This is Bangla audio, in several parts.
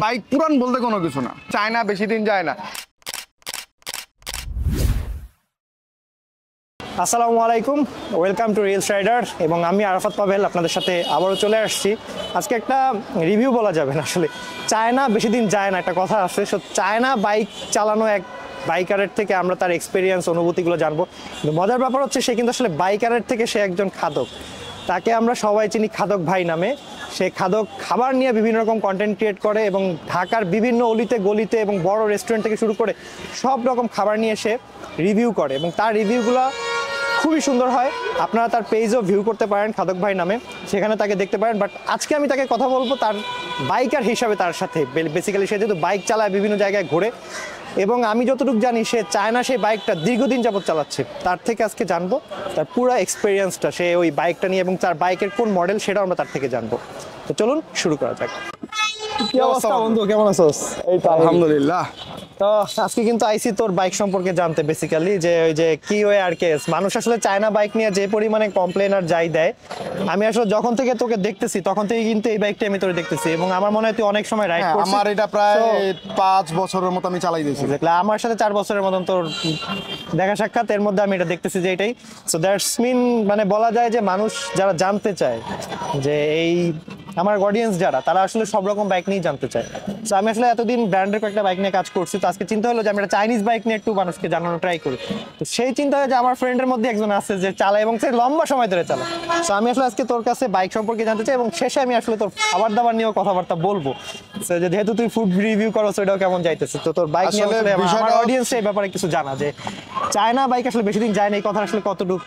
বাইক পুরান বলতে কোনো কিছু না, চায়না বেশি দিন যায় না। আসসালামু আলাইকুম, ওয়েলকাম টু রিলস রাইডার এবং আমি আরাফাত পাভেল আপনাদের সাথে আবারও চলে আসছি। আজকে একটা রিভিউ বলা যাবে না, আসলে চায়না বেশি দিন যায় না একটা কথা আছে। সো চায়না বাইক চালানো এক বাইকারের থেকে আমরা তার এক্সপিরিয়েন্স অনুভূতিগুলো জানবো। কিন্তু মজার ব্যাপার হচ্ছে সে কিন্তু আসলে বাইকারের থেকে সে একজন খাদক। তাকে আমরা সবাই চিনি খাদক ভাই নামে। সে খাদক খাবার নিয়ে বিভিন্ন রকম কন্টেন্ট ক্রিয়েট করে এবং ঢাকার বিভিন্ন অলিতে গলিতে এবং বড় রেস্টুরেন্ট থেকে শুরু করে সব রকম খাবার নিয়ে সে রিভিউ করে এবং তার রিভিউগুলো খুবই সুন্দর হয়। আপনারা তার পেজও ভিউ করতে পারেন খাদক ভাই নামে, সেখানে তাকে দেখতে পারেন। বাট আজকে আমি তাকে কথা বলবো তার বাইকার হিসাবে, তার সাথে বেসিক্যালি সে যেহেতু বাইক চালায়, বিভিন্ন জায়গায় ঘোরে এবং আমি যতটুকু জানি সে চায়না সেই বাইকটা দীর্ঘদিন যাবত চালাচ্ছে। তার থেকে আজকে জানবো তার পুরো এক্সপিরিয়েন্সটা, সে ওই বাইকটা নিয়ে এবং তার বাইকের কোন মডেল সেটাও আমরা তার থেকে জানবো। তো চলুন শুরু করা যাক। কি অবস্থা বন্ধু, কেমন আছোস? এই তো আলহামদুলিল্লাহ। তো আজকে কিন্তু আইসি তোর বাইক সম্পর্কে জানতে, বেসিক্যালি যে ওই যে কিওয়ে আর কেস মানুষ আসলে চায়না বাইক নিয়ে যে পরিমাণে কমপ্লেন আর যাই দেয়, আমি আসলে যখন থেকে তোকে দেখতেছি তখন থেকে কিন্তু এই বাইকটা আমি তোরে দেখতেছি এবং আমার মনে হয় তুই অনেক সময় রাইড করছিস। আমার এটা প্রায় 5 বছরের মতো আমি চালাই দিয়েছি। আমার সাথে 4 বছরের মতন তোর দেখা সাক্ষাৎ, এর মধ্যে আমি এটা দেখতেছি যে এটাই। সো দ্যাটস মিন মানে বলা যায় যে মানুষ যারা জানতে চায় যে এই আমার অডিয়েন্স যারা, তারা আসলে সব রকম বাইক নিয়ে জানতে চায়। তো আমি আসলে এতদিন ব্র্যান্ডের কয়েকটা বাইক নিয়ে কাজ করছি, তো আজকে চিন্তা হলো যে আমি একটা চাইনিজ বাইক নিয়ে একটু মানুষকে জানানো ট্রাই করি। তো সেই চিন্তা হয় যে আমার ফ্রেন্ডের মধ্যে একজন আছে যে চালায় এবং সে লম্বা সময় ধরে চালায়। তো আমি আসলে আজকে তোর কাছে বাইক সম্পর্কে জানতে চাই এবং শেষে আমি আসলে তোর খাবার দাবার নিয়েও কথাবার্তা বলবো। তো যেহেতু তুই ফুড রিভিউ করো, সেটাও কেমন যাইতেছে, তো তোর বাইক নিয়ে আসলে আমার অডিয়েন্স এই ব্যাপারে কিছু জানা যে চায়না বাইক আসলে বেশি দিন যায় না, এই কথা আসলে কতটুকু।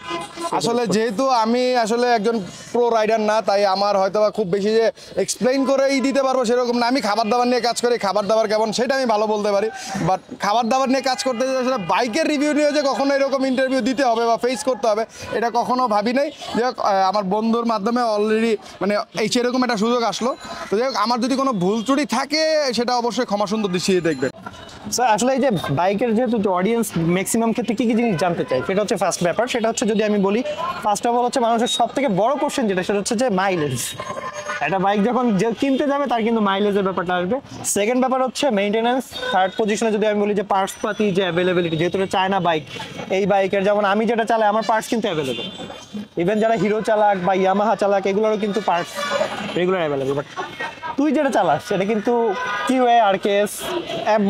আসলে যেহেতু আমি আসলে একজন প্রো রাইডার না, তাই আমার হয়তো খুব বেশি যে এক্সপ্লেইন করেই দিতে পারবো সেরকম না। আমি খাবার দাবার নিয়ে কাজ করি, খাবার দাবার কেমন সেটা আমি ভালো বলতে পারি। বাট খাবার দাবার নিয়ে কাজ করতে আসলে বাইকের রিভিউ নিয়ে যে কখনো এরকম ইন্টারভিউ দিতে হবে বা ফেস করতে হবে, এটা কখনো ভাবি নাই। যে আমার বন্ধুর মাধ্যমে অলরেডি মানে এই সেরকম একটা সুযোগ আসলো। তো যাই হোক, আমার যদি কোনো ভুল ত্রুটি থাকে সেটা অবশ্যই ক্ষমা সুন্দর দৃষ্টিতে দেখবেন। স্যার আসলে এই যে বাইকের যেহেতু অডিয়েন্স ম্যাক্সিমাম ক্ষেত্রে কি কি জিনিস জানতে চাই, সেটা হচ্ছে ফার্স্ট ব্যাপার। সেটা হচ্ছে যদি আমি বলি, ফার্স্ট অফ অল হচ্ছে মানুষের সব থেকে বড় কোশ্চেন যেটা, সেটা হচ্ছে যে মাইলেজ। একটা বাইক যখন যে কিনতে যাবে তার কিন্তু মাইলেজের ব্যাপারটা আসবে। সেকেন্ড ব্যাপার হচ্ছে মেইনটেনেন্স। থার্ড পজিশনে যদি আমি বলি যে পার্টস পাতি যে অ্যাভেলেবিলিটি, যেহেতু এটা চায়না বাইক, এই বাইকের যেমন আমি যেটা চালাই আমার পার্টস কিন্তু অ্যাভেলেবেল। ইভেন যারা হিরো চালাক বা ইয়ামাহা চালাক এগুলোরও কিন্তু পার্টস রেগুলার অ্যাভেলেবেল। বাট তুই যেটা চালাস সেটা কিন্তু কিওয়ে আর কেস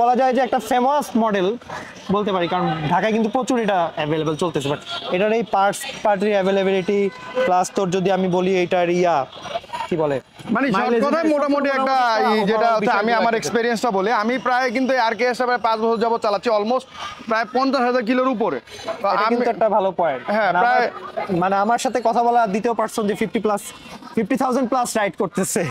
বলা যায় যে একটা ফেমাস মডেল বলতে পারি, কারণ ঢাকায় কিন্তু প্রচুর এটা অ্যাভেলেবেল চলতেছে। বাট এটার এই পার্টির অ্যাভেলেবিলিটি প্লাস তোর যদি আমি বলি এইটার কি বলে মানে কথায় মোটামুটি একটা যেটা হচ্ছে, আমি আমার এক্সপিরিয়েন্সটা বলে, আমি প্রায় কিন্তু আরকেএসটা প্রায় 5 বছর যাবত চালাচ্ছি, অলমোস্ট প্রায় 50,000 কিলোর উপরে। আমি তো একটা ভালো পয়েন্ট। হ্যাঁ, প্রায় মানে আমার সাথে কথা বলা দ্বিতীয় পার্সন যে 50,000 প্লাস রাইড করতেছে,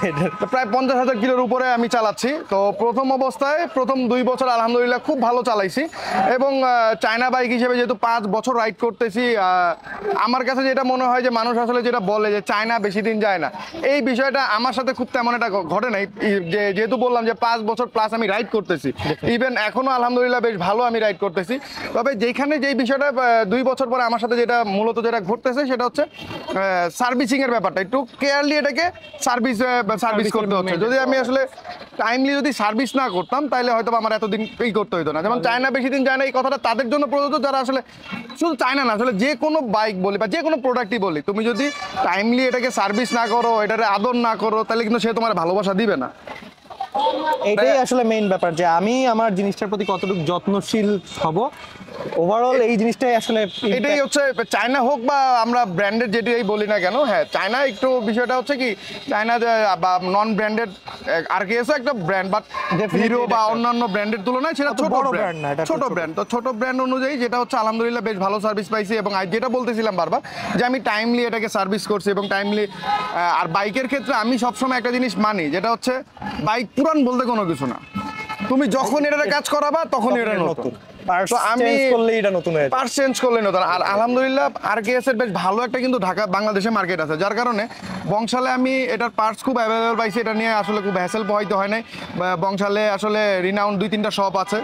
প্রায় 50,000 কিলোর উপরে আমি চালাচ্ছি। তো প্রথম অবস্থায় প্রথম 2 বছর আলহামদুলিল্লাহ খুব ভালো চালাইছি এবং চায়না বাইক হিসেবে যেহেতু 5 বছর রাইড করতেছি, আমার কাছে যেটা মনে হয় যে মানুষ আসলে যেটা বলে যে চায়না বেশি দিন যায় না, এই বিষয়টা আমার সাথে খুব তেমন একটা ঘটে নাই। যেহেতু বললাম যে 5 বছর প্লাস আমি রাইড করতেছি, ইভেন এখনো আলহামদুলিল্লাহ বেশ ভালো আমি রাইড করতেছি। তবে যেখানে যেই বিষয়টা 2 বছর পরে আমার সাথে যেটা মূলত যেটা ঘটতেছে সেটা হচ্ছে সার্ভিসিং এর ব্যাপারটা। একটু কেয়ারলি এটাকে সার্ভিস করতে হচ্ছে। যদি আমি আসলে টাইমলি যদি সার্ভিস না করতাম তাহলে হয়তো আমার এতদিন এই করতে হতো না। যেমন চায়না বেশি দিন যায় না, এই কথাটা তাদের জন্য প্রযোজ্য যারা আসলে শুধু চায়না না, আসলে যে কোনো বাইক বলি বা যে কোনো প্রোডাক্টই বলি, তুমি যদি টাইমলি এটাকে সার্ভিস না করো, এটারে আদর না করো, তাহলে কিন্তু সে তোমার ভালোবাসা দিবে না। এটাই আসলে মেইন ব্যাপার যে আমি আমার জিনিসটার প্রতি কতটুকু যত্নশীল হব। ওভারঅল এই জিনিসটাই আসলে এটাই হচ্ছে চায়না হোক বা আমরা ব্র্যান্ডেড যেটাই বলি না কেন। হ্যাঁ, চায়না একটু বিষয়টা হচ্ছে কি, চায়না বা নন ব্র্যান্ডেড আরকেএস একটা ব্র্যান্ড, বাট হিরো বা অন্যান্য ব্র্যান্ডের তুলনায় সেটা ছোট ব্র্যান্ড না, ছোট ব্র্যান্ড। তো ছোট ব্র্যান্ড অনুযায়ী যেটা হচ্ছে আলহামদুলিল্লাহ বেশ ভালো সার্ভিস পাইছি এবং যেটা বলতেছিলাম বারবার যে আমি টাইমলি এটাকে সার্ভিস করছি এবং টাইমলি। আর বাইকের ক্ষেত্রে আমি সবসময় একটা জিনিস মানি, যেটা হচ্ছে বাইক পুরান বলতে কোনো কিছু না। তুমি যখন এটার কাজ করাবা তখন এটা নতুন। তো আমি পার্টস চেঞ্জ করলে নতুন। আর আলহামদুলিল্লাহ আরকেএস এর বেশ ভালো একটা কিন্তু ঢাকা বাংলাদেশে মার্কেট আছে, যার কারণে বংশালে আমি এটার পার্টস খুব অ্যাভেলেবল পাইছি। এটা নিয়ে আসলে খুব হ্যাসেল পোহাইতে হয় নাই। বংশালে আসলে রিনাউন্ড 2-3টা শপ আছে,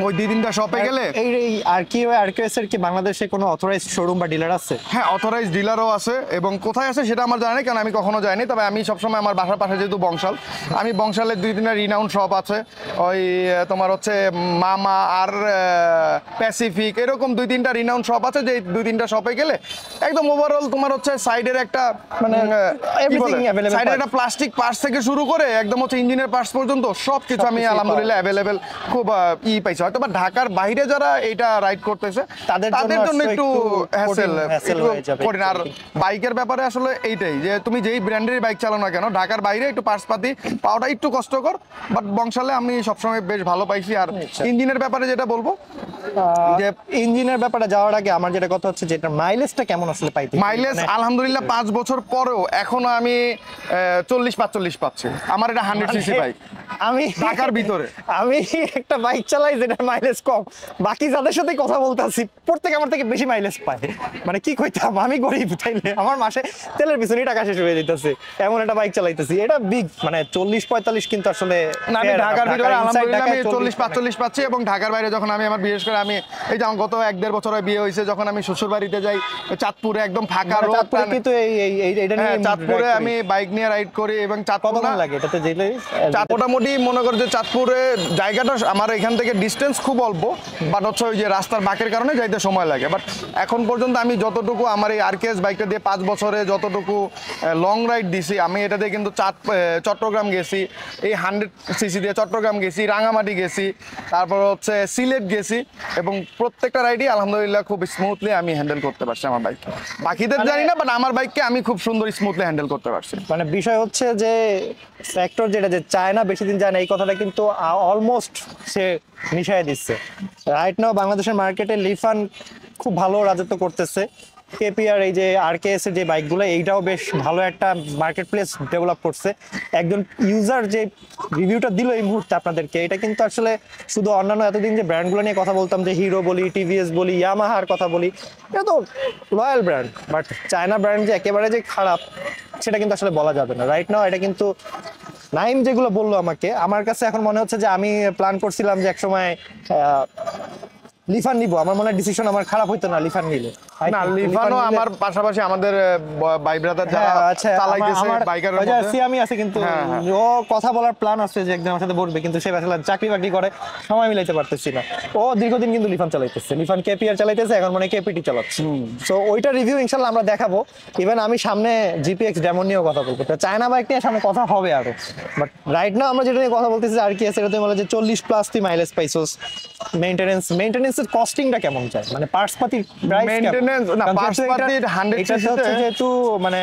ওই 2-3টা শপে গেলে এই আরকেএস এর কি বাংলাদেশে কোনো অথরাইজড শোরুম বা ডিলার আছে? হ্যাঁ, অথরাইজ ডিলারও আছে, এবং কোথায় আছে সেটা আমার জানা নেই, কারণ আমি কখনো যাইনি। তবে আমি সবসময় আমার বাসার পাশে যেহেতু বংশাল, আমি বংশালের 2-3টা রিনাউন্ড শপ আছে, ওই তোমার হচ্ছে মামা আর প্যাসিফিক, এরকম 2-3টা রিনাউন্ড শপ আছে, যে 2-3টা শপে গেলে একদম ওভারঅল তোমার হচ্ছে সাইডের একটা মানে everything available সাইডের পাচ্ছ। একটা প্লাস্টিক পার্টস থেকে শুরু করে একদম হচ্ছে ইঞ্জিনের পার্টস পর্যন্ত সব কিছু আমি সবকিছুই আলহামদুলিল্লাহ অ্যাভেলেবেল খুব পাইছি। হয়তো বা ঢাকার বাইরে যারা এটা রাইড করতেছে তাদের জন্য আসলে একটু হ্যাসেল hassle হয়ে যাবে। কঠিন। আর বাইকের ব্যাপারে আসলে এইটাই, যে তুমি যেই ব্র্যান্ডের বাইক চালাও না কেন, ঢাকার বাইরে একটু পার্টস পাতি পাওয়াটা একটু কষ্টকর, বাট বংশালে আমি সবসময় বেশ ভালো পাইছি। আর ইঞ্জিনের ব্যাপারে যেটা বলবো, যে ইঞ্জিনের ব্যাপারে যাওয়ার আগে আমার যেটা কথা হচ্ছে যে এটা মাইলেজটা কেমন আসলে পাইতে? মাইলেজ আলহামদুলিল্লাহ 5 বছর পরেও এখনো আমি 40-45 পাচ্ছি। আমার এটা 100 সিসি বাইক, আমি ঢাকার ভিতরে। আমি একটা বাইক চালাই যেটার মাইলেজ কম, বাকি যাদের সাথে কথা বলতেছি প্রত্যেকে আমার থেকে বেশি মাইলেজ পায়। মানে কি কইতাম, আমি গরিব তাইলে আমার মাসে তেলের পিছনেই টাকা শেষ হয়ে যেতেছে, এমন একটা বাইক চালাইতেছি। এটা বিগ মানে 40-45 কিন্তু আসলে না, আমি ঢাকার ভিতরে আলহামদুলিল্লাহ আমি ঢাকায় 40-45 পাচ্ছি, এবং ঢাকার বাইরে যখন আমি আমার বিশেষ করে আমি এই যে আমার গত 1-1.5 বছর হয় বিয়ে হয়েছে, যখন আমি শ্বশুর বাড়িতে যাই চাঁদপুরে একদম ফাঁকা রোড, চাঁদপুরে কিন্তু এটা নিয়ে চাঁদপুরে আমি বাইক নিয়ে রাইড করি, এবং চাঁদপুর কতক্ষণ লাগে এটাতে যেতে? মোটামুটি মনে কর যে চাঁদপুরে জায়গাটা আমার এখান থেকে ডিস্টেন্স খুব অল্প, বাট হচ্ছে ওই যে রাস্তার বাঁকের কারণে যাইতে সময় লাগে। বাট এখন পর্যন্ত আমি যতটুকু আমার এই আরকেএস বাইকটা দিয়ে 5 বছরে যতটুকু লং রাইড দিছি, আমি এটা দিয়ে কিন্তু চট্টগ্রাম গেছি, এই 100 সিসি দিয়ে চট্টগ্রাম গেছি, রাঙামাটি গেছি, তারপর হচ্ছে সিলেট গেছি, এবং প্রত্যেকটা রাইডই আলহামদুলিল্লাহ খুব স্মুথলি আমি হ্যান্ডেল করতে পারছি আমার বাইক। বাকিদের জানি না, বাট আমার বাইককে আমি খুব সুন্দর স্মুথলি হ্যান্ডেল করতে পারছি। মানে বিষয় হচ্ছে যে ফ্যাক্টর যেটা যে চায়না বেশি দিন যায় না, এই কথাটা কিন্তু অলমোস্ট সে মিশাই দিচ্ছে। রাইট নাও বাংলাদেশের মার্কেটে লিফান খুব ভালো রাজত্ব করতেছে। কেপিআর এই যে আরকেএস এর যে বাইকগুলো, এইটাও বেশ ভালো একটা মার্কেট প্লেস ডেভেলপ করছে। একজন ইউজার যে রিভিউটা দিল এই মুহূর্তে আপনাদেরকে, এটা কিন্তু আসলে শুধু অন্যান্য এতদিন যে ব্র্যান্ডগুলো নিয়ে কথা বলতাম, যে হিরো বলি, টিভিএস বলি, ইয়ামাহার কথা বলি, এটা তো loyal brand, but China brand যে একেবারে যে খারাপ সেটা কিন্তু আসলে বলা যাবে না। রাইট নাও এটা কিন্তু নাইম যেগুলো বললো আমাকে, আমার কাছে এখন মনে হচ্ছে যে আমি প্ল্যান করছিলাম যে একসময় লিফান নিব, আমার মনে হয় ডিসিশন আমার খারাপ হইতো না লিফান নিলে। না, লিফানও আমার পাশাপাশি আমাদের ভাই ব্রাদার যারা চালাইতেছে বাইকার মধ্যে সিয়ামি আছে, কিন্তু ও কথা বলার প্ল্যান আছে যে একদম আমার সাথে বলবে, কিন্তু সে আসলে চাকরি বাকরি করে সময় মিলাইতে পারতেছি না। ও দীর্ঘদিন কিন্তু লিফান চালাইতেছে, লিফান কেপিআর চালাইতেছে, এখন মানে কেপিটি চালাচ্ছে। সো ওইটা রিভিউ ইনশাআল্লাহ আমরা দেখাবো। ইভেন আমি সামনে জিপিএক্স ডেমন নিয়েও কথা বলবো, তো চায়না বাইক নিয়ে সামনে কথা হবে আরো। বাট রাইট নাও আমরা যেটা নিয়ে কথা বলতেছি আর কি আছে, এটা তুমি বলে যে 40+ তুই মাইলেজ পাইছোস, মেইনটেনেন্সের কস্টিংটা কেমন যায়, মানে পার্টস পাতি প্রাইস মেইনটেনেন্স না, পার্টস পাতির 100 সিসিতে যেহেতু মানে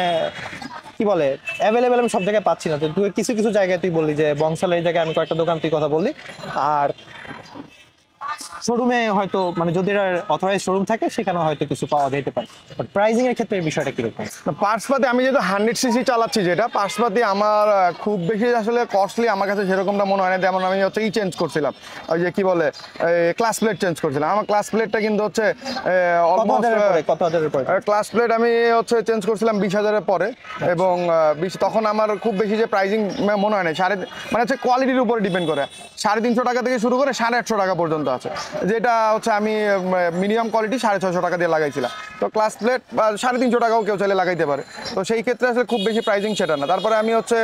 কি বলে অ্যাভেলেবেল আমি সব জায়গায় পাচ্ছি না। তো তুই কিছু কিছু জায়গায় তুই বললি যে বংশালে এই জায়গায় আমি কয়েকটা দোকান তুই কথা বললি, আর শোরুমে হয়তো মানে যদি অথরাইজ শোরুম থাকে সেখানে হয়তো কিছু পাওয়া যেতে পারে, বাট প্রাইসিং এর ক্ষেত্রে এই বিষয়টা কিরকম? পার্টসপাতি আমি যেহেতু 100 সিসি চালাচ্ছি, যেটা পার্টসপাতি আমার খুব বেশি আসলে কস্টলি আমার কাছে সেরকমটা মনে হয় না। যেমন আমি হচ্ছে চেঞ্জ করছিলাম, ওই যে কি বলে ক্লাস প্লেট চেঞ্জ করছিলাম, আমার ক্লাস প্লেটটা কিন্তু হচ্ছে কত হাজারের পরে ক্লাস প্লেট আমি হচ্ছে চেঞ্জ করছিলাম 20,000-এর পরে, এবং তখন আমার খুব বেশি যে প্রাইসিং মনে হয় না, মানে হচ্ছে কোয়ালিটির উপরে ডিপেন্ড করে। 350 টাকা থেকে শুরু করে 850 টাকা পর্যন্ত আছে, যেটা হচ্ছে আমি মিনিমাম কোয়ালিটি 650 টাকা দিয়ে লাগাইছিলাম। তো ক্লাস প্লেট 350 টাকাও কেউ চাইলে লাগাইতে পারে, তো সেই ক্ষেত্রে আসলে খুব বেশি প্রাইসিং সেটা না। তারপরে আমি হচ্ছে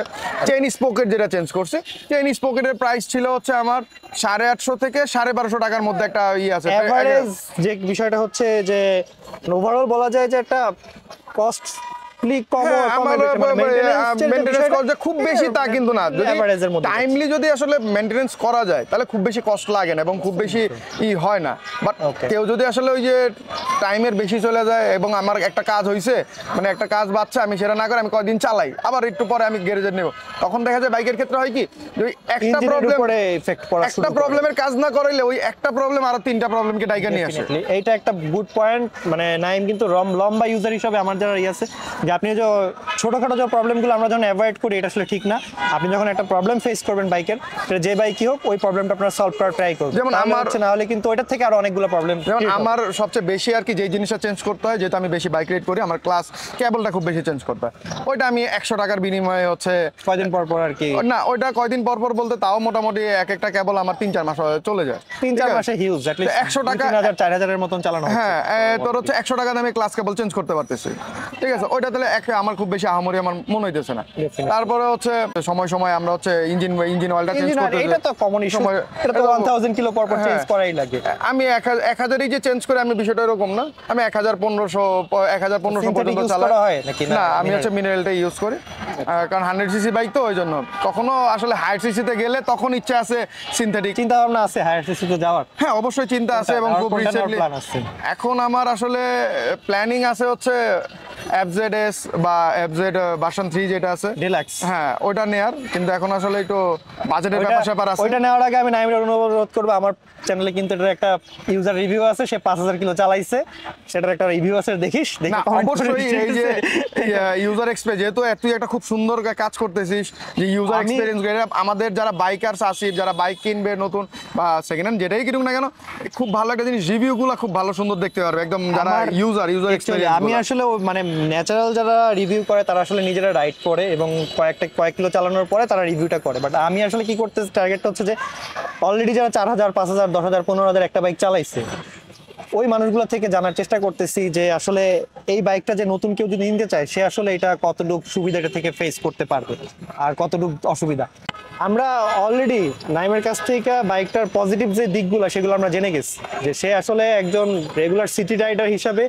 চেইন স্পকেট যেটা চেঞ্জ করছি, চেইন স্পকেটের প্রাইস ছিল হচ্ছে আমার 850 থেকে 1250 টাকার মধ্যে একটা আছে। এভারেজ যে বিষয়টা হচ্ছে যে ওভারঅল বলা যায় যে একটা কস্ট খুব বেশি তা কিন্তু না, টাইমলি যদি আসলে মেইনটেনেন্স করা যায় তাহলে খুব বেশি কষ্ট লাগে না এবং খুব বেশি হয় না। বাট কেউ যদি আসলে ওই যে টাইমের বেশি চলে যায় এবং আমার একটা কাজ হয়েছে, মানে একটা কাজ বাচ্চা, আমি সেটা না করে আমি কয়েকদিন চালাই, আবার একটু পরে আমি গ্যারেজে নেব, তখন দেখা যায় বাইকের ক্ষেত্রে হয় কি একটা প্রবলেমের কাজ না করাইলে ওই একটা প্রবলেম আরো 3টা প্রবলেমকে ডাইকা নিয়ে আসে। এইটা একটা গুড পয়েন্ট, মানে নাইম কিন্তু লম্বা ইউজার হিসেবে আমার যারা আছে যে আপনি যে ছোটখাটো যে প্রবলেমগুলো আমরা যখন অ্যাভয়েড করি এটা আসলে ঠিক না। আপনি যখন একটা প্রবলেম ফেস করবেন বাইকের, সেটা যে বাইকই হোক, ওই প্রবলেমটা আপনারা সলভ করার ট্রাই করবেন। যেমন আমার না হলে কিন্তু ওইটার থেকে আরো অনেকগুলো প্রবলেম। যেমন আমার সবচেয়ে বেশি আর কি যেই জিনিসটা চেঞ্জ করতে হয়, যেহেতু আমি বেশি বাইক রাইড করি, আমার ক্লাস কেবলটা খুব বেশি চেঞ্জ করতে হয়। ওইটা আমি 100 টাকার বিনিময়ে হচ্ছে কয়দিন পর পর আর কি, না ওইটা কয়দিন পর পর বলতে তাও মোটামুটি এক একটা কেবল আমার 3-4 মাস চলে যায়। 3-4 মাসে হিউজ, অ্যাট লিস্ট 100 টাকা 3000-4000 এর মতন চালানো হচ্ছে। হ্যাঁ, তোর হচ্ছে 100 টাকা দামে ক্লাস কেবল চেঞ্জ করতে পারতেছি, ঠিক আছে। ওইটা তাহলে আমার খুব বেশি আহামরি আমার মনে হইতেছে না। তারপরে হচ্ছে সময় সময় আমরা হচ্ছে ইঞ্জিন অয়েলটা চেঞ্জ করতে, এটা তো কমন ইস্যু, এটা তো 1000 কিলো পর পর চেঞ্জ করাই লাগে। আমি 1000ই যে চেঞ্জ করে আমি বিষয়টা এরকম না, আমি 1500 পর্যন্ত চালাই। না, আমি হচ্ছে মিনারেলটা ইউজ করি, কারণ 100 সিসি বাইক তো, ওই জন্য। কখনো আসলে হায়ার সিসিতে গেলে তখন ইচ্ছা আছে সিনথেটিক, চিন্তা ভাবনা আছে হায়ার সিসিতে যাওয়ার। হ্যাঁ অবশ্যই চিন্তা আছে, এবং খুব রিসেন্টলি এখন আমার আসলে প্ল্যানিং আছে হচ্ছে FZS বা FZ ভার্সন 3 যেটা আছে ডিলাক্স, হ্যাঁ ওটা নেয়ার, কিন্তু এখন আসলে একটু বাজেটের ব্যাপার আছে। ওইটা নেওয়ার আগে আমি নাইমের অনুরোধ করব, আমার চ্যানেলে কিন্তু এটার একটা ইউজার রিভিউ আছে, সে 5000 কিলো চালাইছে, সেটার একটা রিভিউ আছে, দেখিস। না অবশ্যই এই যে ইউজার এক্সপেরিয়েন্স, যেহেতু তুই একটা খুব সুন্দর কাজ করতেছিস, যে ইউজার এক্সপেরিয়েন্স আমাদের যারা বাইকার্স আছি, যারা বাইক কিনবে নতুন বা সেকেন্ড হ্যান্ড যেটাই কিনুক না কেন, খুব ভালো একটা জিনিস, রিভিউগুলো খুব ভালো সুন্দর দেখতে পারবে একদম, যারা ইউজার এক্সপেরিয়েন্স। আমি আসলে মানে ন্যাচারাল যারা রিভিউ করে তারা আসলে নিজেরা রাইড করে এবং কয়েক কিলো চালানোর পরে তারা রিভিউটা করে। বাট আমি আসলে কি করতে টার্গেটটা হচ্ছে যে অলরেডি যারা 4000, 5000, 10000, 15000 একটা বাইক চালাইছে, ওই মানুষগুলো থেকে জানার চেষ্টা করতেছি যে আসলে এই বাইকটা যে নতুন কেউ যদি নিতে চায়, সে আসলে এটা কতটুকু সুবিধাটা থেকে ফেস করতে পারবে আর কতটুকু অসুবিধা। আমরা অলরেডি নাইমের কাছ থেকে বাইকটার পজিটিভ যে দিকগুলো সেগুলো আমরা জেনে গেছি, যে সে আসলে একজন রেগুলার সিটি রাইডার হিসাবে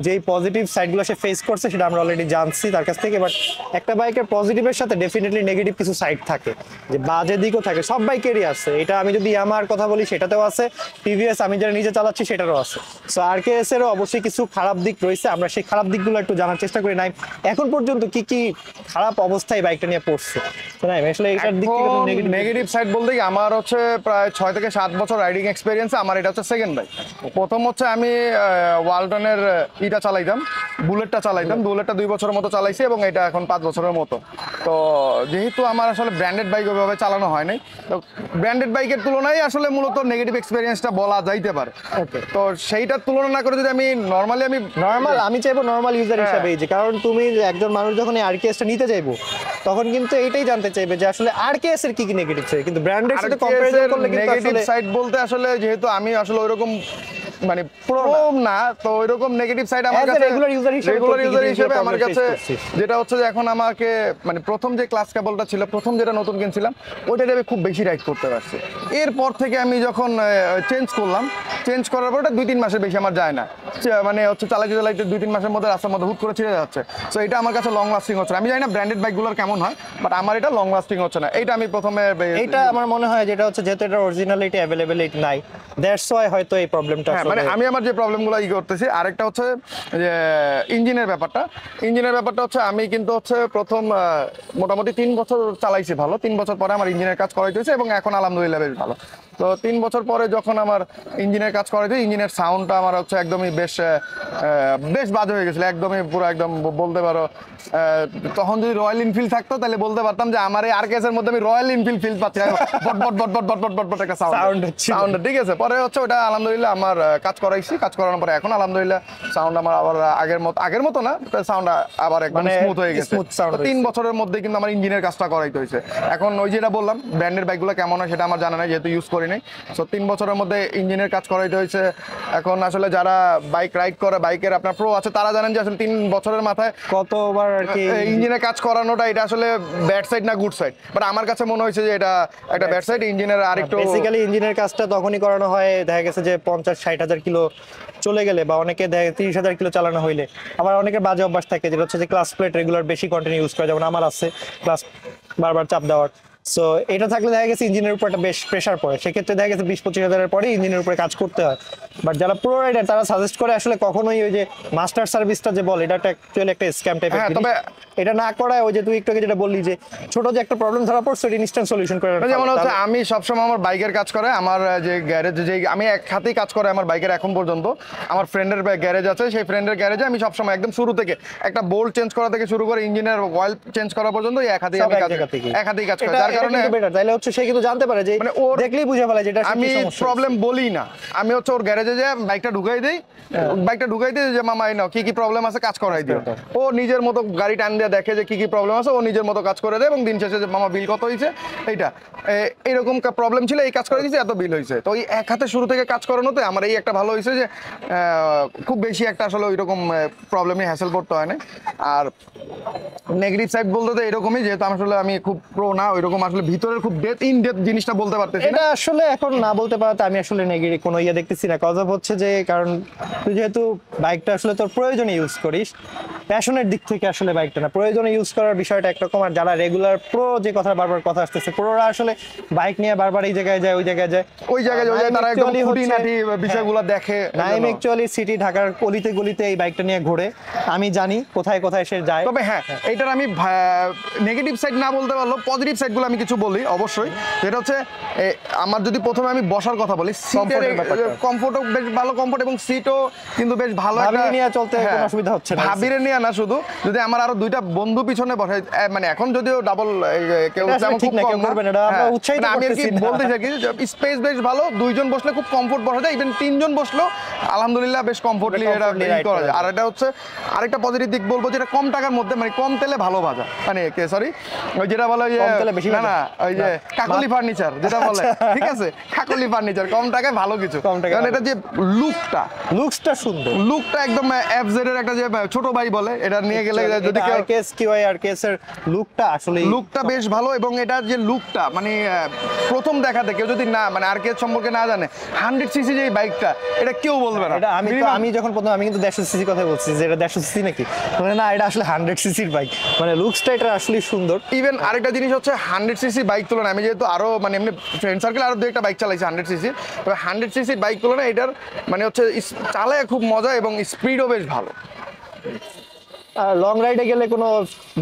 যেই পজিটিভ সাইডগুলো সে ফেস করছে সেটা আমরা অলরেডি জানছি তার কাছ থেকে। বাট একটা বাইকের পজিটিভের সাথে ডেফিনেটলি নেগেটিভ কিছু সাইড থাকে, যে বাজে দিকও থাকে, সব বাইকেরই আছে। এটা আমি যদি আমার কথা বলি সেটাতেও আছে, টিভিএস আমি যারা নিজে চালাচ্ছি সেটারও আছে। সো আরকেএস এরও অবশ্যই কিছু খারাপ দিক রয়েছে, আমরা সেই খারাপ দিকগুলো একটু জানার চেষ্টা করি। নাই এখন পর্যন্ত কি কি খারাপ অবস্থায় বাইকটা নিয়ে পড়ছে, নাই আসলে এটার দিক থেকে নেগেটিভ সাইড বলতে কি, আমার হচ্ছে প্রায় 6 থেকে 7 বছর রাইডিং এক্সপেরিয়েন্স, আমার এটা হচ্ছে সেকেন্ড বাইক। প্রথম হচ্ছে আমি ওয়ালটনের ইটা চালাইতাম, বুলেটটা চালাইতাম, বুলেটটা 2 বছরের মতো চালাইছি, এবং এটা এখন 5 বছরের মতো। তো যেহেতু আমার আসলে ব্র্যান্ডেড বাইক ওইভাবে চালানো হয় নাই, তো ব্র্যান্ডেড বাইকের তুলনায় আসলে মূলত নেগেটিভ এক্সপেরিয়েন্সটা বলা যাইতে পারে। তো সেইটার তুলনা না করে যদি আমি আমি চাইবো নরমাল ইউজার হিসেবে, যে কারণ তুমি একজন মানুষ যখন এই আরকেএসটা নিতে চাইবো তখন কিন্তু এইটাই জানতে চাইবে যে আসলে আরকেএস এর কি কি নেগেটিভ সাইড, কিন্তু ব্র্যান্ডের সাথে কম্পারিজন করলে কিন্তু নেগেটিভ সাইড বলতে আসলে যেহেতু আমি আসলে ওইরকম মানে প্রো না, তো ওইরকম নেগেটিভ সাইড আমার কাছে রেগুলার ইউজার হিসেবে আমার কাছে যেটা হচ্ছে যে এখন আমাকে মানে প্রথম যে ক্লাস কেবলটা ছিল, প্রথম যেটা নতুন কিনছিলাম, ওইটাতে আমি খুব বেশি রাইড করতে পারছি। এরপর থেকে আমি যখন চেঞ্জ করার পর 2-3 মাসের বেশি আমার যায় না, মানে হচ্ছে চালাইতে 2-3 মাসের মধ্যে রাস্তার মধ্যে হুট করে ছিঁড়ে যাচ্ছে। সো এটা আমার কাছে লং লাস্টিং হচ্ছে না। আমি জানি না ব্র্যান্ডেড বাইকগুলোর কেমন হয়, বাট আমার এটা লং লাস্টিং হচ্ছে না। এইটা আমি প্রথমে এটা আমার মনে হয় যেটা হচ্ছে যেহেতু এটা অরিজিনালিটি অ্যাভেলেবিলিটি নাই, দ্যাটস ওয়াই হয়তো এই প্রবলেমটা। মানে আমি আমার যে প্রবলেমগুলো করতেছি, আরেকটা হচ্ছে যে ইঞ্জিনের ব্যাপারটা হচ্ছে আমি কিন্তু হচ্ছে প্রথম মোটামুটি 3 বছর চালাইছি ভালো, 3 বছর পরে আমার ইঞ্জিনের কাজ করাইতে হয়েছে, এবং এখন আলহামদুলিল্লাহ বেশ ভালো। তো 3 বছর পরে যখন আমার ইঞ্জিনের কাজ করাইতে, ইঞ্জিনের সাউন্ডটা আমার হচ্ছে একদমই বেশ বাজে হয়ে গেছিল, একদমই পুরো একদম বলতে পারো তখন যদি রয়্যাল এনফিল্ড থাকতো তাহলে বলতে পারতাম যে আমার এই আরকেএস এর মধ্যে আমি রয়্যাল এনফিল্ড ফিল পাচ্ছি, বট একটা সাউন্ড, ঠিক আছে। পরে হচ্ছে ওটা আলহামদুলিল্লাহ আমার কাজ করানোর পরে এখন আলহামদুলিল্লাহ সাউন্ড আমার আবার আগের মতো না, সাউন্ড আবার একদম স্মুথ হয়ে গেছে। 3 বছরের মধ্যে কিন্তু আমার ইঞ্জিনের কাজটা করাইতে হয়েছে। এখন ওই যেটা বললাম ব্র্যান্ডের বাইকগুলো কেমন হয় সেটা আমার জানা নাই, যেহেতু ইউজ করি নাই। সো 3 বছরের মধ্যে ইঞ্জিনের কাজ করাইতে হয়েছে। এখন আসলে যারা বাইক রাইড করে, বাইকের আপনার প্রো আছে, তারা জানেন যে আসলে 3 বছরের মাথায় কতবার আর কি ইঞ্জিনের কাজ করানোটা এটা আসলে ব্যাড সাইড না গুড সাইড, বাট আমার কাছে মনে হয়েছে যে এটা একটা ব্যাড সাইড। ইঞ্জিনের আরেকটু বেসিক্যালি ইঞ্জিনের কাজটা তখনই করানো হয় দেখা গেছে যে 50-60 হাজার কিলো চলে গেলে, বা অনেকে 30,000 কিলো চালানো হইলে। আবার অনেকের বাজে অভ্যাস থাকে যেটা হচ্ছে যে ক্লাস প্লেট রেগুলার বেশি কন্টিনিউ ইউজ করা, যেমন আমার আছে ক্লাস বারবার চাপ দেওয়ার। সো এটা থাকলে দেখা গেছে ইঞ্জিনের উপর একটা বেশ প্রেশার পড়ে, সেক্ষেত্রে দেখা গেছে 20-25 হাজারের পরে ইঞ্জিনের উপরে কাজ করতে হয়। বাট যারা প্রো রাইডার তারা সাজেস্ট করে আসলে কখনোই ওই যে মাস্টার সার্ভিসটা যে বলে, এটা অ্যাকচুয়ালি একটা স্ক্যাম টাইপের। হ্যাঁ, তবে এটা না করায় ওই যে তুই একটু আগে যেটা বললি যে ছোট যে একটা প্রবলেম ধরা পড়ছে ওটা ইনস্ট্যান্ট সলিউশন করে। যেমন হচ্ছে আমি সবসময় আমার বাইকের কাজ করে আমার যে গ্যারেজ, যে আমি এক হাতেই কাজ করে আমার বাইকের এখন পর্যন্ত। আমার ফ্রেন্ডের গ্যারেজ আছে, সেই ফ্রেন্ডের গ্যারেজে আমি সবসময় একদম শুরু থেকে একটা বোল্ট চেঞ্জ করা থেকে শুরু করে ইঞ্জিনের অয়েল চেঞ্জ করা পর্যন্ত এই এক হাতেই আমি কাজ করি, যার কারণে বেটার। তাইলে হচ্ছে সে কিন্তু জানতে পারে যে মানে ওর দেখলেই বুঝে ফেলে যে এটা আমি প্রবলেম বলি না, আমি হচ্ছে ওর গ্যারেজে যে বাইকটা ঢুকাই দেই, যে মামা এই নাও কি কি প্রবলেম আছে কাজ করাই দিও। ও নিজের মতো গাড়ি টান দিয়ে দেখে যে কি কি প্রবলেম আছে, ও নিজের মতো কাজ করে দেয় এবং দিন শেষে যে মামা বিল কত হয়েছে এইটা এইরকম প্রবলেম ছিল, এই কাজ করে দিয়েছে, এত বিল হয়েছে। তো ওই এক হাতে শুরু থেকে কাজ করানোতে আমার এই একটা ভালো হয়েছে যে খুব বেশি একটা আসলে ওইরকম প্রবলেম নিয়ে হ্যাসেল করতে হয় না। আর নেগেটিভ সাইড বলতে তো এরকমই, যেহেতু আসলে আমি খুব প্রো না ওইরকম, আসলে ভিতরের খুব ইন ডেপথ জিনিসটা বলতে পারতেছি না। এটা আসলে এখন না বলতে পারাতে আমি আসলে নেগেটিভ কোনো ইয়ে দেখতেছি না। কজ হচ্ছে যে কারণ তুই যেহেতু বাইকটা আসলে তোর প্রয়োজনে ইউজ করিস, প্যাশনের দিক থেকে আসলে বাইকটা না, প্রয়োজনে ইউজ করার বিষয়টা একরকম। আর যারা রেগুলার প্রো যে কথা বারবার কথা আসতেছে, প্রোরা আসলে বাইক নিয়ে বারবার এই জায়গায় যায় ওই জায়গায় যায় তারা একদম খুঁটিনাটি বিষয়গুলো দেখে। নাইম অ্যাকচুয়ালি সিটি ঢাকার গলিতে গলিতে এই বাইকটা নিয়ে ঘোরে, আমি জানি কোথায় কোথায় সে যায়। তবে হ্যাঁ, এইটার আমি নেগেটিভ সাইড না বলতে পারলো, পজিটিভ সাইডগুলো আমি কিছু বলি অবশ্যই। যেটা হচ্ছে আমার যদি প্রথমে আমি বসার কথা বলি, সিটের কমফোর্টও বেশ ভালো কমফোর্ট এবং সিটও কিন্তু বেশ ভালো। ভাবিরে নিয়ে চলতে কোনো অসুবিধা হচ্ছে না। ভাবিরে নিয়ে না, শুধু যদি আমার আরো দুইটা বন্ধু পিছনে বসে, মানে এখন যদিও ডাবল কেউ ঠিক না, কেউ করবে না, এটা আমরা উৎসাহিত আমি আর কি করতেছি না। বলতে চাই স্পেস বেশ ভালো, দুইজন বসলে খুব কমফোর্ট বসা যায়, ইভেন তিনজন বসলেও আলহামদুলিল্লাহ বেশ কমফোর্টলি এটা করা যায়। আর এটা হচ্ছে আরেকটা পজিটিভ দিক বলবো, যেটা কম টাকার মধ্যে, মানে কম তেলে ভালো ভাজা, মানে সরি ওই যেটা বলে না না ওই যে কাকলি ফার্নিচার যেটা বলে, ঠিক আছে, কাকলি ফার্নিচার, কম টাকায় ভালো কিছু। কারণ এটা যে লুকসটা সুন্দর, লুকটা একদম এফজেড এর একটা যে ছোট ভাই বলে, এটা নিয়ে গেলে যদি কেউ আরকেএস কিউআই আরকেএস এর লুকটা আসলে লুকটা বেশ ভালো। এবং এটা যে লুকটা মানে প্রথম দেখাতে কেউ যদি না মানে আরকেএস সম্পর্কে না জানে, 100 সিসি যে বাইকটা, এটা কেউ বলবে না। এটা আমি যখন প্রথম, আমি কিন্তু 150 সিসি কথা বলছি যে এটা 150 সিসি নাকি, মানে না এটা আসলে 100 সিসির বাইক, মানে লুকসটা এটা আসলে সুন্দর। ইভেন আরেকটা জিনিস হচ্ছে 100 সিসি বাইক তুলনায়, আমি যেহেতু আরো মানে এমনি ফ্রেন্ড সার্কেল আরো দুই একটা বাইক চালাইছি 100 সিসি, তবে 100 সিসি বাইক তুলনায় এটার মানে হচ্ছে চালায় খুব মজা এবং স্পিডও বেশ ভালো। আর লং রাইডে গেলে কোনো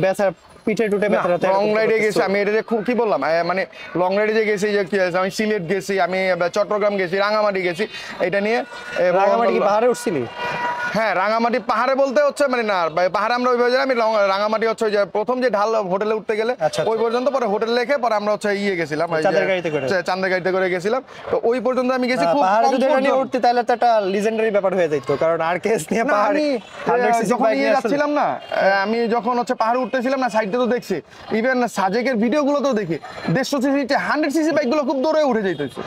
ব্যথা পিঠে টুটে ব্যথা? লং রাইডে গেছি আমি, এটা খুব কি বললাম, মানে লং রাইডে যে গেছি যে কি আছে, আমি সিলেট গেছি, আমি চট্টগ্রাম গেছি, রাঙামাটি গেছি, এটা নিয়ে। রাঙামাটি কি পাহাড়ে উঠছিলি? হ্যাঁ, রাঙামাটি পাহাড়ে বলতে হচ্ছে মানে না পাহাড়ে আমরা ওইভাবে যাই, আমি রাঙামাটি হচ্ছে যে প্রথম যে ঢাল হোটেলে উঠতে গেলে ওই পর্যন্ত, পরে হোটেল রেখে পরে আমরা হচ্ছে গেছিলাম চাঁদের গাড়িতে করে গেছিলাম। তো ওই পর্যন্ত আমি গেছি। খুব পাহাড়ে যদি এটা নিয়ে উঠতে তাহলে তো একটা লিজেন্ডারি ব্যাপার হয়ে যেত, কারণ আরকেএস নিয়ে পাহাড়ে যখন যাচ্ছিলাম না, আমি যখন হচ্ছে পাহাড়ে উঠতেছিলাম না, সাইডে তো দেখছি, ইভেন সাজেকের ভিডিওগুলো তো দেখি 150 সিসি 100 সিসি বাইকগুলো খুব দৌড়ে উঠে যাইতেছে।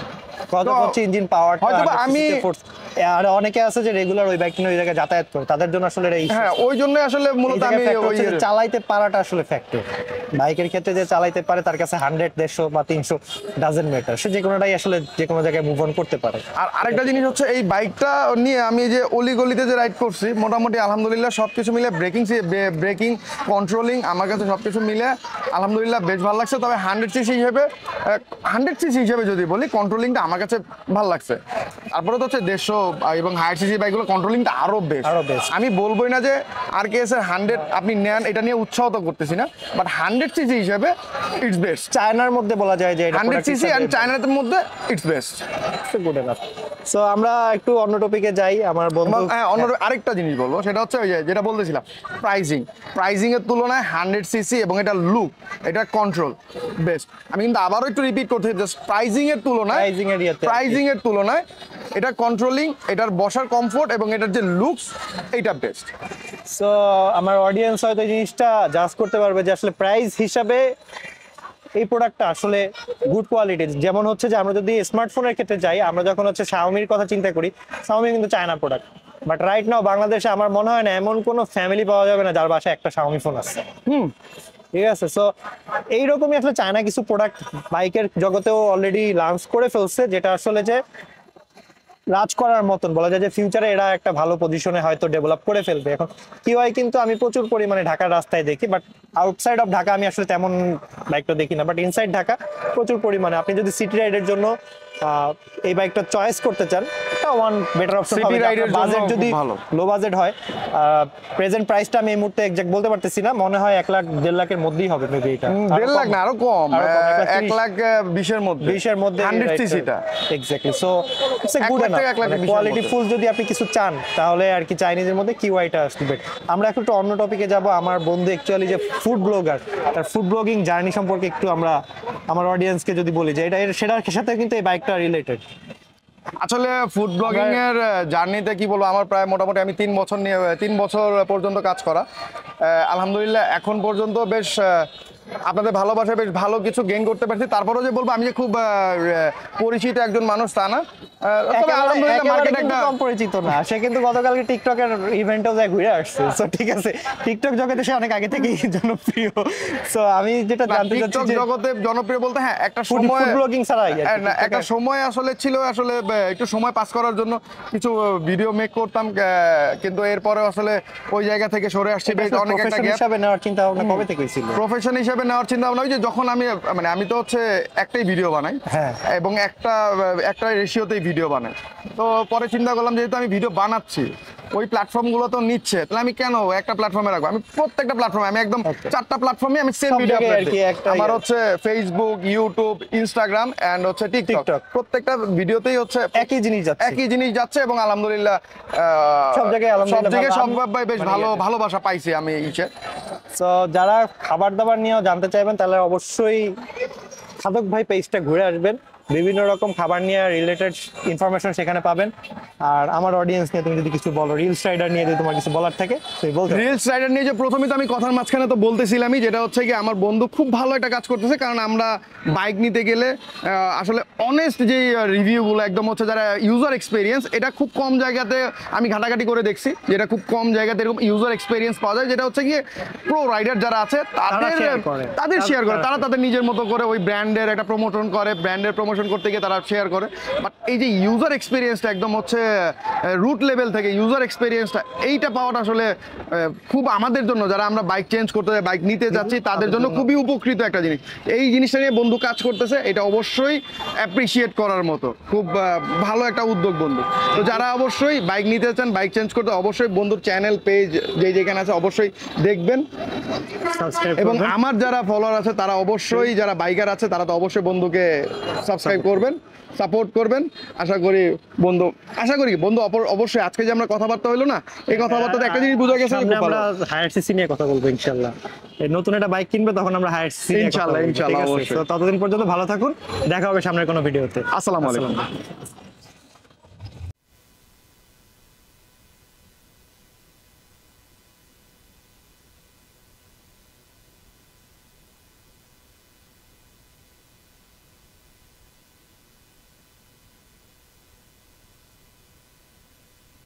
কথা হচ্ছে ইঞ্জিন পাওয়ার, হয়তো আমি আর অনেকে আছে যে রেগুলার ওই বাইক নিয়ে ওই জায়গায় যাতায়াত করে, তাদের জন্য আসলে হ্যাঁ ওই জন্য আসলে মূলত আমি চালাইতে পারাটা আসলে ফ্যাক্টর। বাইকের ক্ষেত্রে যে চালাইতে পারে তার কাছে 100, 150 বা 300 ডাজেন্ট ম্যাটার, সে যে কোনোটাই আসলে যে কোনো জায়গায় মুভ অন করতে পারে। আর আরেকটা জিনিস হচ্ছে এই বাইকটা নিয়ে আমি যে অলিগলিতে যে রাইড করছি, মোটামুটি আলহামদুলিল্লাহ সবকিছু মিলে ব্রেকিং কন্ট্রোলিং আমার কাছে সবকিছু মিলে আলহামদুলিল্লাহ বেশ ভালো লাগছে। তবে 100 সিসি হিসেবে যদি বলি, কন্ট্রোলিংটা আমার কাছে ভালো লাগছে। তারপরে তো হচ্ছে 150 এবং হায়ার সিসি বাইকগুলো কন্ট্রোলিংটা আরো বেস্ট। আমি বলবোই না যে আরকেএস এর 100 আপনি নেন, এটা নিয়ে উৎসাহ তো করতেছি না, বাট 100 সিসি হিসেবে ইটস বেস্ট। চায়নার মধ্যে বলা যায় যে 100 সিসি এন্ড চায়নার মধ্যে it's best. Good enough. So আমরা একটু অন্য টপিকে যাই। আমার বন্ধু আরেকটা জিনিস বলবো, সেটা হচ্ছে ওই যেটা বলতেছিলাম, প্রাইজিং এর তুলনায় 100 সিসি এবং এটা লুক, এটা কন্ট্রোল বেস্ট। আমি কিন্তু আবারও একটু রিপিট করতে চাই, প্রাইজিং এর তুলনায় এটা কন্ট্রোলিং, এটার বসার কমফোর্ট এবং এটার যে লুকস, এটা বেস্ট। সো আমার অডিয়েন্স হয়তো এই জিনিসটা জাজ করতে পারবে যে আসলে প্রাইস হিসাবে এই প্রোডাক্টটা আসলে গুড কোয়ালিটির। যেমন হচ্ছে যে আমরা যদি স্মার্টফোনের ক্ষেত্রে যাই, আমরা যখন হচ্ছে শাওমির কথা চিন্তা করি, শাওমি কিন্তু China product, but right now বাংলাদেশে আমার মনে হয় না এমন কোনো ফ্যামিলি পাওয়া যাবে না যার বাসায় একটা শাওমি ফোন আছে। ঠিক আছে, সো এইরকমই আসলে চায়না কিছু প্রোডাক্ট বাইকের জগতেও অলরেডি লঞ্চ করে ফেলছে, যেটা আসলে যে রাজ করার মতন বলা যায় যে ফিউচারে এরা একটা ভালো পজিশনে হয়তো ডেভেলপ করে ফেলবে। এখন কিউআই কিন্তু আমি প্রচুর পরিমাণে ঢাকার রাস্তায় দেখি, বাট আউটসাইড অফ ঢাকা আমি আসলে তেমন বাইকটা দেখি না, বাট ইনসাইড ঢাকা প্রচুর পরিমাণে। আপনি যদি সিটি রাইডের জন্য এই বাইকটা চয়েস করতে চান, এটা ওয়ান বেটার অপশন হবে। বাজেট যদি লো বাজেট হয়, প্রেজেন্ট প্রাইসটা আমি এই মুহূর্তে এক্সাক্ট বলতে পারতেছি না, মনে হয় 1 লাখ 1.5 লাখের মধ্যেই হবে মেবি। এটা 1.5 লাখ না, আরো কম, 1 লাখ 20-এর মধ্যে, 20-এর মধ্যে 100 সিসিটা। Exactly, so it's a good enough. Quality full যদি আপনি কিছু চান তাহলে আর কি চাইনিজের মধ্যে কিউআইটা আসবে। আমরা একটু অন্য টপিকে যাব। আমার বন্ধু অ্যাকচুয়ালি যে ফুড ব্লগার, তার ফুড ব্লগিং জার্নি সম্পর্কে একটু আমরা আমার অডিয়েন্সকে যদি বলি যে এটা সেটার সাথে কিন্তু এই বাইকটা রিলেটেড। আসলে ফুড ব্লগিং এর জার্নিতে কি বলবো, আমার প্রায় মোটামুটি আমি 3 বছর পর্যন্ত কাজ করা। আলহামদুলিল্লাহ এখন পর্যন্ত বেশ আপনাদের ভালোবাসায় বেশ ভালো কিছু গেইন করতে পারছি। তারপরেও যে বলবো আমি যে খুব পরিচিত একজন মানুষ তা না, তবে আলহামদুলিল্লাহ মার্কেট একটা কম পরিচিত না। সে কিন্তু গতকালকে টিকটকের ইভেন্টেও যায় ঘুরে আসছে। সো ঠিক আছে, টিকটক জগতে সে অনেক আগে থেকেই জনপ্রিয়। সো আমি যেটা জানতে চাচ্ছি টিকটক যে জগতে জনপ্রিয় বলতে হ্যাঁ একটা ফুড সময় ব্লগিং ছাড়া একটা সময় আসলে ছিল, আসলে একটু সময় পাস করার জন্য কিছু ভিডিও মেক করতাম, কিন্তু এরপরে আসলে ওই জায়গা থেকে সরে আসছি। বেশ অনেক একটা গ্যাপ। হিসাবে নেওয়ার চিন্তা ভাবনা কবে থেকে ছিল? প্রফেশন হিসেবে নেওয়ার চিন্তা ভাবনা ওই যে যখন আমি তো হচ্ছে একটাই ভিডিও বানাই, হ্যাঁ, এবং একটা রেশিওতেই ভিডিও বানাই। তো পরে চিন্তা করলাম যেহেতু আমি ভিডিও বানাচ্ছি, ওই প্ল্যাটফর্মগুলো তো নিচ্ছে, তাহলে আমি কেন একটা প্ল্যাটফর্মে রাখবো? আমি প্রত্যেকটা প্ল্যাটফর্মে, আমি একদম 4টা প্ল্যাটফর্মে আমি সেম ভিডিও আপলোড করি। আমার হচ্ছে ফেসবুক, ইউটিউব, ইনস্টাগ্রাম এন্ড হচ্ছে টিকটক। প্রত্যেকটা ভিডিওতেই হচ্ছে একই জিনিস যাচ্ছে এবং আলহামদুলিল্লাহ সব জায়গায় সবাই বেশ ভালোবাসা পাইছি আমি ইচ্ছে। সো যারা খাবার দাবার নিয়েও জানতে চাইবেন তাহলে অবশ্যই খাদক ভাই পেজটা ঘুরে আসবেন। বিভিন্ন রকম খাবার নিয়ে রিলেটেড ইনফরমেশন সেখানে পাবেন। আর আমার অডিয়েন্স নিয়ে তুমি যদি কিছু বলো, রিলস রাইডার নিয়ে যদি তোমার কিছু বলার থাকে তুই বলতে। রিলস রাইডার নিয়ে যে প্রথমে তো আমি কথার মাঝখানে তো বলতেছিলামই, যেটা হচ্ছে কি আমার বন্ধু খুব ভালো একটা কাজ করতেছে। কারণ আমরা বাইক নিতে গেলে আসলে অনেস্ট যে রিভিউগুলো একদম হচ্ছে যারা ইউজার এক্সপিরিয়েন্স, এটা খুব কম জায়গাতে আমি ঘাটাঘাটি করে দেখছি, যেটা খুব কম জায়গাতে এরকম ইউজার এক্সপিরিয়েন্স পাওয়া যায়, যেটা হচ্ছে গিয়ে প্রো রাইডার যারা আছে তাদের শেয়ার করে, তারা তাদের নিজের মতো করে ওই ব্র্যান্ডের একটা প্রমোশন করে, ব্র্যান্ডের প্রমোশন করতে গিয়ে তারা শেয়ার করে। বাট এই যে ইউজার এক্সপিরিয়েন্সটা একদম হচ্ছে রুট লেভেল থেকে ইউজার এক্সপিরিয়েন্সটা, এইটা পাওয়াটা আসলে খুব আমাদের জন্য, যারা আমরা বাইক চেঞ্জ করতে যাই, বাইক নিতে যাচ্ছি, তাদের জন্য খুবই উপকৃত একটা জিনিস। এই জিনিসটা নিয়ে বন্ধু কাজ করতেছে, এটা অবশ্যই অ্যাপ্রিসিয়েট করার মতো, খুব ভালো একটা উদ্যোগ বন্ধু। তো যারা অবশ্যই বাইক নিতে চান, বাইক চেঞ্জ করতে, অবশ্যই বন্ধুর চ্যানেল পেজ যেখানে আছে অবশ্যই দেখবেন। এবং আমার যারা ফলোয়ার আছে তারা অবশ্যই, যারা বাইকার আছে তারা তো অবশ্যই বন্ধুকে সাবস্ক্রাইব করবেন, সাপোর্ট করবেন। আশা করি বন্ধু অবশ্যই আজকে যে আমরা কথাবার্তা হলো না, এই কথাবার্তাতে একটা জিনিস বোঝা গেছে, আমরা হায়ার সিসি নিয়ে কথা বলবো ইনশাআল্লাহ। নতুন একটা বাইক কিনবে তখন আমরা হায়ার সিসি নিয়ে কথা বলবো ইনশাআল্লাহ। ততদিন পর্যন্ত ভালো থাকুন, দেখা হবে সামনের কোনো ভিডিওতে। আসসালামু আলাইকুম।